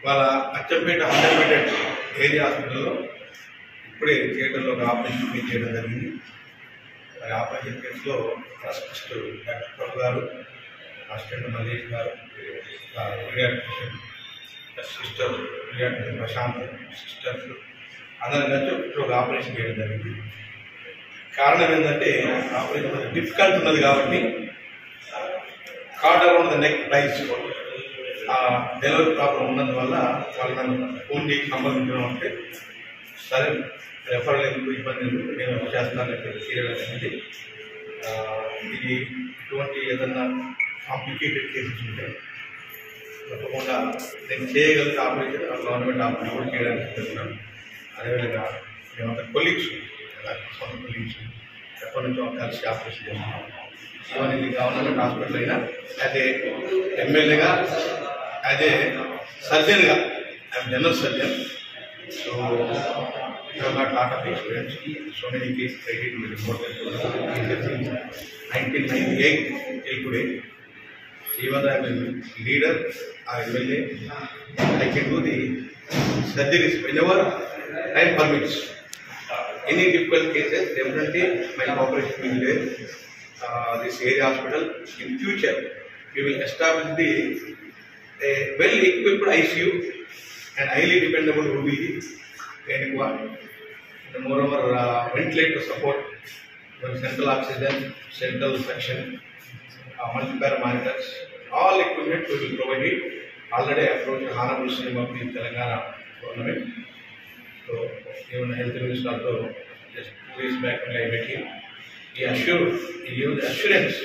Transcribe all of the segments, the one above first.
వాళ్ళ Achampet 100 bedded area హాస్పిటల్లో ఇప్పుడే థియేటర్లో ఒక ఆపరేషన్ చేయడం జరిగింది. మరి ఆపరేషన్ కేసులో ఫస్ట్ డాక్టర్ ప్రభు గారు, అసిస్టెంట్ మల్లేష్ గారు, pediatrician sister pediatrician Prashant, sisters అందరం కలిసి ఒక ఆపరేషన్ చేయడం జరిగింది. కారణం ఏంటంటే ఆపరేషన్ డిఫికల్ట్ ఉన్నది కాబట్టి card around the neck price delivery problem ఉన్నందువల్ల వాళ్ళు నన్ను ఫోన్ చేసి సంబంధించడం అంటే సరే రెఫరల్ ఎందుకు ఇబ్బంది ఎందుకు నేను చేస్తానని చేయడం అనేది. ఇది ఇటువంటి ఏదన్నా కాంప్లికేటెడ్ కేసెస్ ఉంటాయి తప్పకుండా నేను చేయగలిగే ఆపరేషన్ గవర్నమెంట్ ఆపరేషన్ కూడా చేయడానికి చెప్తున్నాను. అదేవిధంగా మేమంతా కొలీగ్స్ సొంత కొలీగ్స్ ఎప్పటి నుంచో కలిసి ఆపరేషన్ చేస్తున్నాం. ఈవెన్ ఇది గవర్నమెంట్ హాస్పిటల్ అయినా అదే ఎమ్మెల్యేగా అదే సర్జన్గా I'm general surgeon. So got lot of experience, so many cases I did with reported 1998 till today. Even I am a leader or MLA, I can do the surgeries whenever time permits. Any difficult cases, definitely my cooperation will be there. This area hospital, in future, we will establish a well-equipped ICU and highly dependable OBG. And moreover, ventilator support, central oxygen, central suction, multi-para monitors, all equipment we will provide it. Already approached the Honorable CM of the Telangana government. So, even the Health Minister also, just 2 days back when I met him, he gave the assurance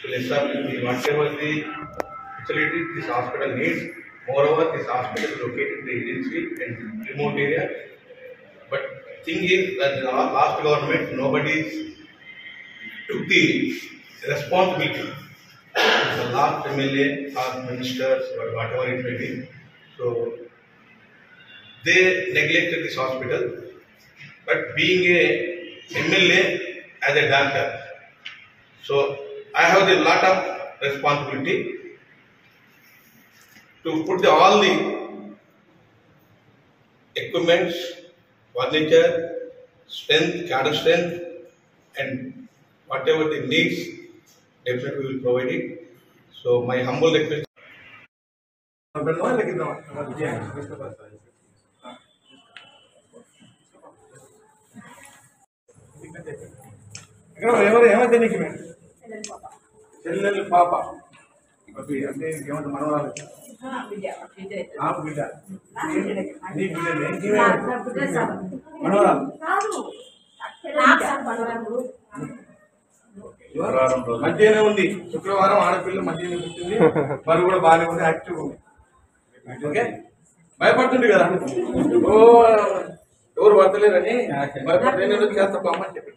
to establish whatever the facilities this hospital needs. Moreover, this hospital is located in the agency and remote area. But thing is that the last government, nobody took the responsibility. The last MLA or ministers or whatever it may be. So they neglected this hospital. But being a MLA as a doctor, so I have a lot of responsibility to put all the equipments, furniture, strength, cadre strength, and whatever the needs, definitely we will provide it. So my humble request. చెల్లెలు పాప అంటే ఏమంటే మనవరాలు బిడ్డ మనవరాలు మధ్యనే ఉంది. శుక్రవారం ఆడపిల్ల మధ్యనే పుట్టింది. మరి కూడా బాగానే ఉంది, యాక్టివ్ ఉంది. ఓకే, భయపడుతుంది కదా, ఓ ఎవరు పడతలేరని భయపడితే నేను చేస్తా అమ్మని చెప్పి